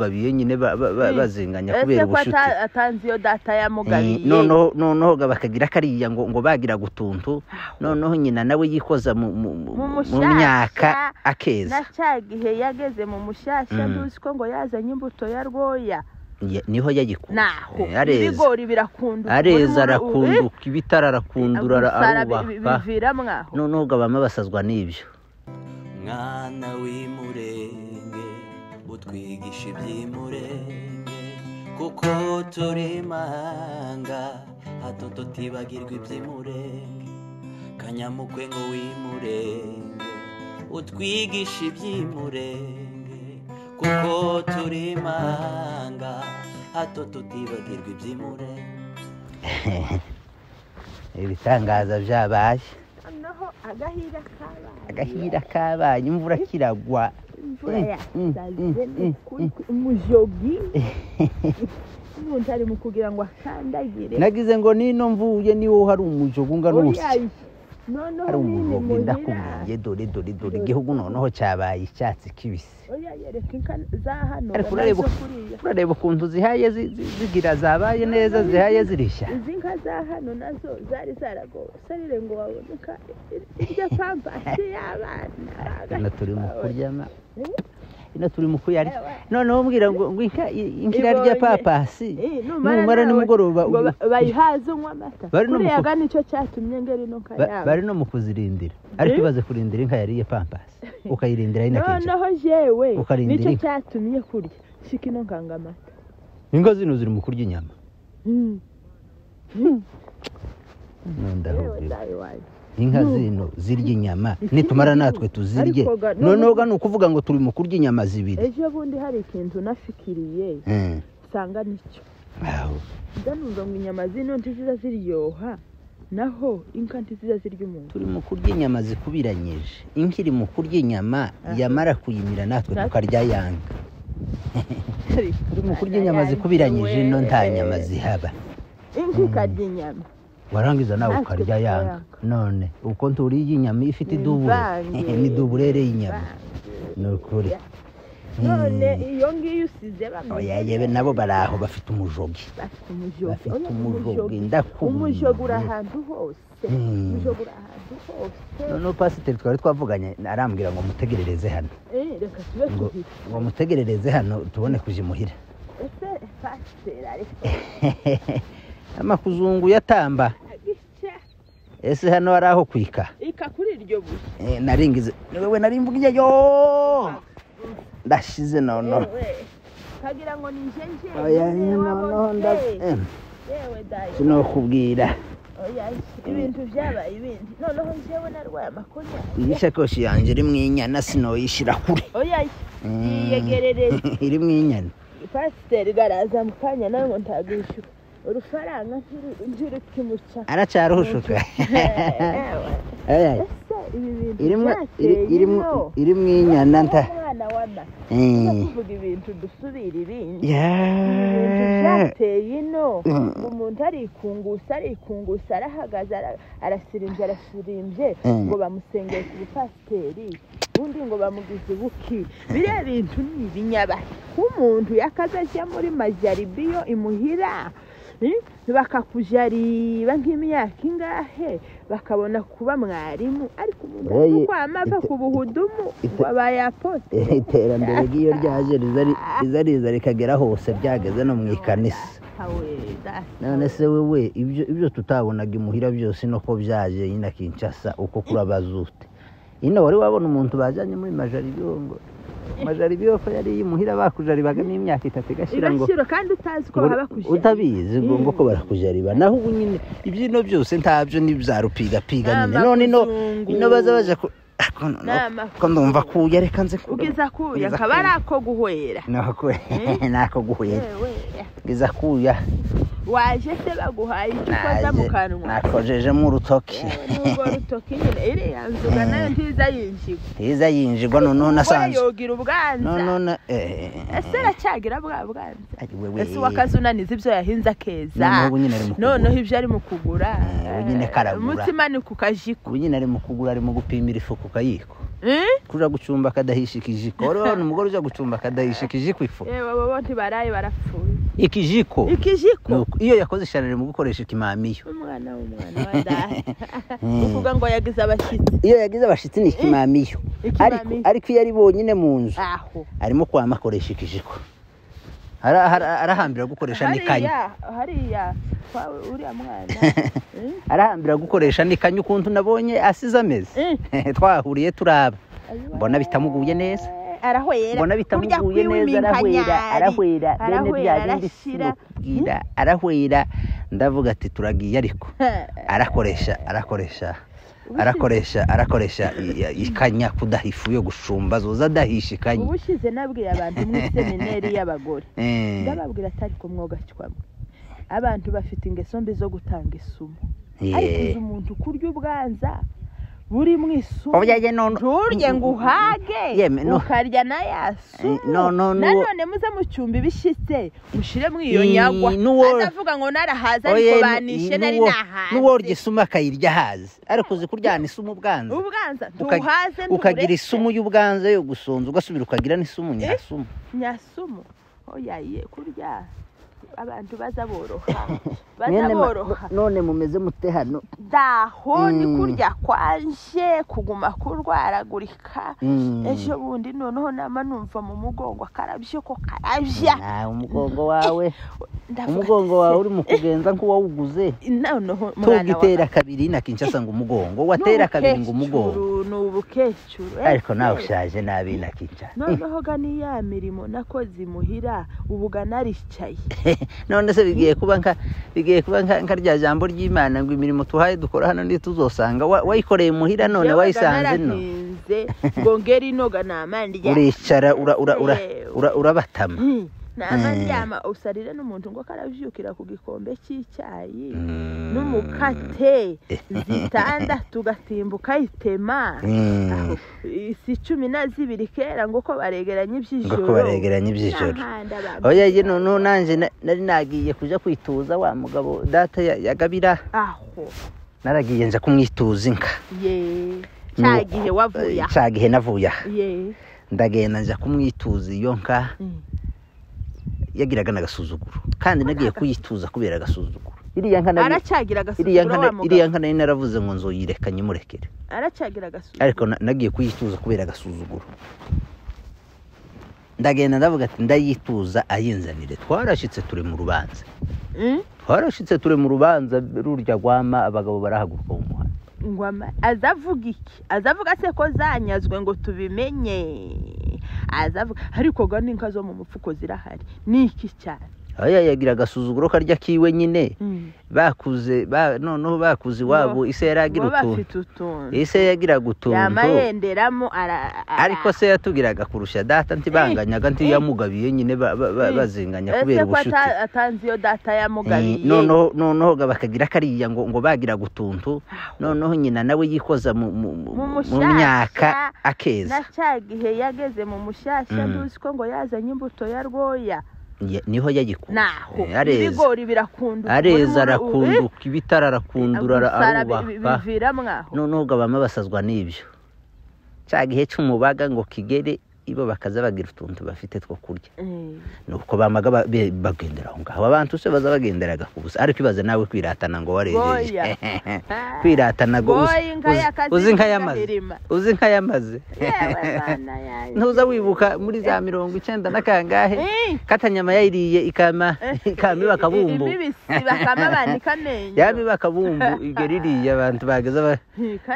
bamugabiye nyine bazinganya kubera ubushuti atanze iyo data yamugabiye noneho bakagira kariya ngo bagira gutuntu noneho nyina nawe yikoza mu myaka akeza na cyagihe yageze mu mushasha nduzi ko ngo yazanye imbuto ya rwoya niho yagikunda ibigori birakunda areza arakunduka ibitara arakundura arubaka bivira mwaho noneho gabama basazwa n'ibyo mwana w'imurenge utwigisha iby'imurenge kuko turi mahanga hato tutibagirwa iby'imurenge kanyamukwe ngo w'imurenge utwigisha iby'imurenge kuko turi mahanga hato tutibagirwa iby'imurenge ibitangaza byabaye agahira kabaye imvura kiragwa umujogi umuntu ari mu kugira ngo akandagire nagize ngo nino mvuye niwo hari umujogo ungana ubusa hari umujogo ndakubwiye dore igihugu noneho cyabaye icyatsi kibisi urareba ukuntu zihaye zigira zabaye neza zihaye zirishya izi nka za hano nazo zari zaragowe sarire ngo waboneka iryo pampasi y'abana turi mu kuryama turi mu kuyari noneho mbwira ngo inka rya papasi numara nimugoroba bayihaze unywa amata kuriyaga nicyo cyatumye ngeri no kayaba bari no mu kuzirindira ariko ibaze kurindira inka yariye pampasi ukayirindira inakenje noneho jewe nicyo cyatumye kurya shika ino nkanga amata inka zino ziri mu kurya inyama inka zino zirya inyama nitumara natwe tuzirye noneho ni ukuvuga ngo turi mu kurya inyama zibiri ejo bundi hari ikintu nafikiriye usanga nicyo ndanumva ngo inyama zino ntiziza ziryoha naho inka ntiziza zirya umuntu turi mu kurya inyama zikubiranyije inka iri mu kurya inyama yamara kuyimira natwe tukarya yanga turi mu kurya inyama zikubiranyije no nta nyama zihaba inka ikarya inyama warangiza nawe ukarya yanga none uko nturiye inyama ifite idubure n'iduburere y'inyama ni ukuri none iyo ngiyo usize yebe nabo baraho bafite umujogi umujogi uri ahantu hose noneho pasiteri twari twavuganye arambwira ngo mutegerereze hano ngo mutegerereze hano tubone kuja imuhira ese pasiteri ariko amakuzungu yatamba ese hano hari aho kwika kuri iryo buye naringize wewe narimvugiye yo ndashize nono kagira ngo ni njenje yewe dai sinokubwira ibintu byabaye ibindi noneho jewe narwaye amakonya iyi shakoshi yanje iri mwinyana sinoyishira kure yegerereze iri mwinyana pasiteri garaza mu kanya nawe ngo ntagishyura urufaranga njiri kimuca aracaruhushuka iri mwinyana nta kuvuga ibintu dusubira ibindi byateye ino umuntu arikungusa arahagaze arasirimbye ngo bamusengeye ku bupasiteri ubundi ngo bamugize buki biriya bintu ni ibinyaba k'umuntu yakazajya muri majaribiyo imuhira bakakujariba nk'imyaka ingahe bakabona kuba mwarimu ariko umuntu kwamava ku buhudumu wabaye apote iterambere ry'iyo ryaje riza rikagera hose byageze no mu ikanisa none se wewe ibyo tutabonaga imuhira byose no ko byaje nyina Kinshasa uko kurabazute ino wari wabona umuntu bajanye muri majaribiyo ngo majaribiyo ko yari imuhira bakujaribaga n'imyaka 3 igashira ngo kandi utazi ko habakujariba utabizi ngo ko barakujariba naho ubu nyine ibyino byose ntabyo nibyarupiga nyine none ino baza ko ndumva kuya reka nze ugiza kuya kabarako guhwera nako guhwera ngiza kuya waje se baguhaye ikoza mu kanwa nakojeje mu rutoki n'ubwo rutoki nyine iri yanzuga nayo ntiza yinjigwa noneho nasanze yogira ubwanza none ese aracyagira bwa bwanza ese wakazunaniza ibyo yahinze akeza noneho ibyo ari mu kugura nyine karagura umutima ni kukajiko nyine ari mu kugura ari mu gupimira ifu ku kayiko kuja gucumba akadahisha ikijiko urabona umugore uja gucumba akadahisha ikijiko ifu bo ntibaraye barapfuye ikijiko iyo yakoze ishanire mu gukoresha ikimamiyo umwana wa data uvuga ngo yagize abashitsi iyo yagize abashitsi ni ikimamiyo ariko iyo ari bonyine mu nzu arimo kwama akoresha ikijiko arahambira gukoresha n'ikanya hariya uriya mwana arahambira gukoresha n'ikanya ukuntu nabonye asize ameze twahuriye turaba mbona bitamuguye neza mbona bitamuguye neza arahwera bene bya arahwera ndavuga ati turagiye ariko arakoresha ikanya kudahifu yo gushumba zoza dahisha ikanya ubushize nabwiye abantu mu seminari y'abagore ndababwira atari ko mwogacwamwe abantu bafite ingeso mbi zo gutanga isumo ariko umuntu kurya ubwanza buri mu isumo nturye ngo uhage ukarya na yasumo nanone muze mucyumba ibishitse mushire mu iyo nyagwa azavuga ngo narahaza ariko banishe nari nahaze n'uworya isumo akayirya haze ariko uzi kuryana isumo ubwanza ntuhaze ukagira isumo y'ubwanza yo gusonza ugasubira ukagira n'isumo nyasumo oyaye kurya abantu bazaboroha none mumeze mute hano daho ni kurya kwanje kuguma kurwaragurika ejo bundi noneho nama numva mu mugongo akarabyo ko karabya umugongo wawe uri mu kugenza nk'uwawuguze noneho tugitera kabiri na Kinshasa ngo umugongo watera kabiri ngo umugongo n'ubukecuru ariko nawe ushaje nabi na Kinshasa noneho gani ya mirimo nakoze imuhira ubuga naricaye none se bigiye kuba nka rya jambo ry'Imana ngo imirimo tuhaye dukora hano ndi tuzosanga wayikoreye muhira none wayisanze no ngo ngeri inoga namandya uricara urabatama namandyama usarire n'umuntu ngo karavyukira ku gikombe cy'icyayi n'umukate zitandatu gatimbuka itema si 12 kera ngo ko baregeranye iby'ijoro oya ye none nanje nari nagiye kuja kwituza wa mugabo data yagabira naragiye nja kumwituza inka cyagihe navuya ndagenda nja kumwituza iyo nka yagiraga nagasuzuguro kandi nagiye kuyituza kubera agasuzuguro iriya nka nari naravuze ngo nzoyireka nyimurekere ariko nagiye kuyituza kubera agasuzuguro ndagenda ndavuga ati ndayituza ayinzanire twarashitse ture mu rubanza rurya gwama abagabo barahaguruka mu muhanda ngwama azavuga iki azavuga se ko zanyazwe ngo tubimenye azavuga ariko gani inka zo mu mupfuko zirahari niki cyane aya yagira agasuzuguro karya kiwe nyine noneho bakuze wabo ise yaragira utuntu ise yagira gutuntu yamayenderamo ariko se yatugiraga kurusha data ntibanganyaga ntiyamugabiye nyine bazinganya kubera ubushuti atanzi yo data yamugabiye noneho bakagira kariya ngo bagira gutuntu noneho nyina nawe yikoza mu myaka akeza nacagihe yageze mu mushasha nduzi ko ngo yazanye imbuto ya rwoya niho yagikunda ibigori birakunda areza arakunduka ibitara arakundura biviramwa noneho gabama basazwa n'ibyo cyagihe cy'umubaga ngo kigere ibo bakaza bagira utuntu bafite two kurya nuko bamaga bagendera aho ngaho abantu se baza bagenderaga kubusa ariko ibaze nawe kwiratana ngo warejeje kwiratana go uzi nka yamaze ntuza wibuka muri za 90 na kangahe katanyama yayiriye ikama bakabumbu bakama bandika menyo yabi bakabumbu igeririye abantu bageza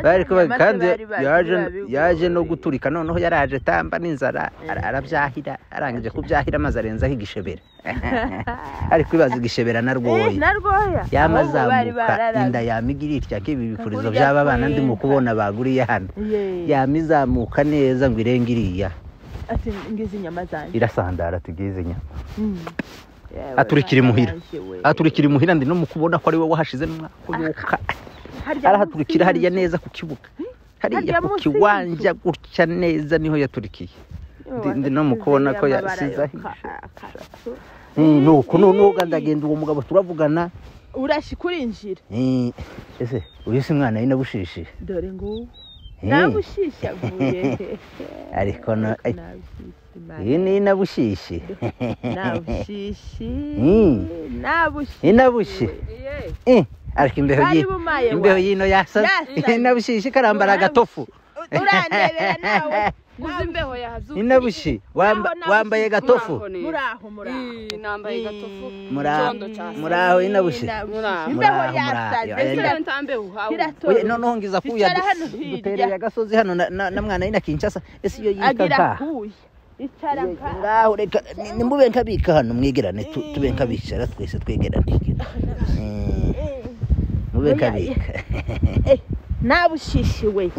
bari kandi yaje no guturika noneho yaraje tamba n'inzara arabyahira arangije kubyahira maze arenzaho igishebera ariko ibaza igishebera narwoya yamazamuka inda yamigirira kibi bikurizo byaba bana ndi mu kubona baguriye hano yamizamuka neza ngo irengiriya ati ngize inyama zanjye irasandara tugize inyama aturikira imuhira ndi no mu kubona ko ari we wahashize n'umwaka arahaturikira hariya neza ku kibuga hariya ku kiwanja gutya neza niho yaturikiye ndi no mu kubona ko yasize nuko ndagenda uwo mugabo turavugana urashikurinjira ese uyu si mwana yina bushishi dore ngo nabushishavuye ariko no nabushishe iyi ni inabushishi nabushishi nabushishi inabushi ariko imbeho yino yasaze inabushishi karambara agatofu urandebera nawe uzi imbeho yahazuka inabushi wambaye gatofu muraho nambaye gatofu muraho inabushi imbeho yasaze ntambeho noneho ngiza kuya dutereye agasozi hano na mwana yina Kinshasa ese iyo yitaka icara ngaho reka nimube nkabika hano mwegerane tube nkabicara twese twegerane mube nkabika nabushishiwe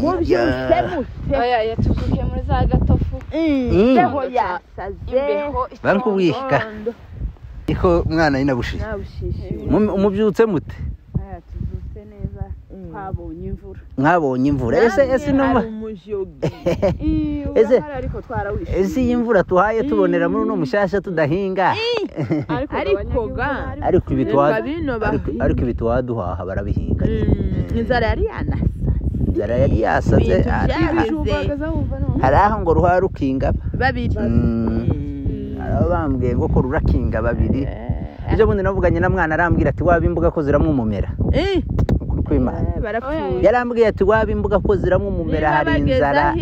mubyose mute oya yatuzuke muri za gatofu imbeho yasaze bankubwika iko mwana inabushi umubyutse mute tuzutse neza mwabonye imvura ese no ariko twarawishe ese iyi mvura tuhaye tubonera muri uno mushasha tudahinga ariko ibitwa duhaha barabihinga inzara yari yasaze hari aho ngo ruha rukinga babiri bambwiye ngo ko rurakinga babiri ibyo bundi navuganye na mwana arambwira ati waba imbuga ko ziramwe umumera yarambwiye ati waba imbuga ko ziramwe umumera hari inzara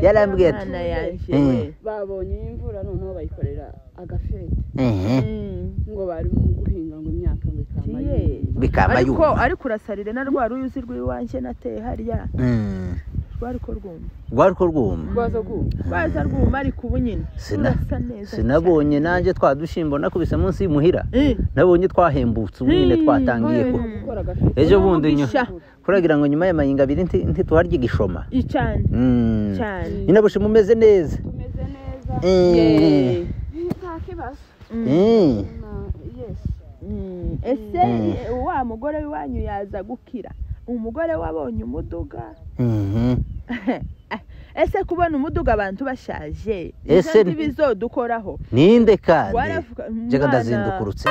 yarambwiye ati babonye imvura noneho bayikorera agafete ngo bari mu guhinga ngo imyaka bikama ariko urasarire na rwa ruyuzi rw'iwanjye nateye harya rwariko rwuma ariko ubu nyine sinabonye nanjye twadushimbo nakubise munsi y'umuhira nabonye twahembutse ubu nyine twatangiye gukora ejo bundi kuragira ngo nyuma y'amayinga abiri ntituharye igishoma cyane inabushi mumeze neza ese wa mugore w'iwanyu yaza gukira umugore wabonye umuduga ese kubona umuduga abantu bashaje ese bizodukoraho ninde kandi je ndazindukurutse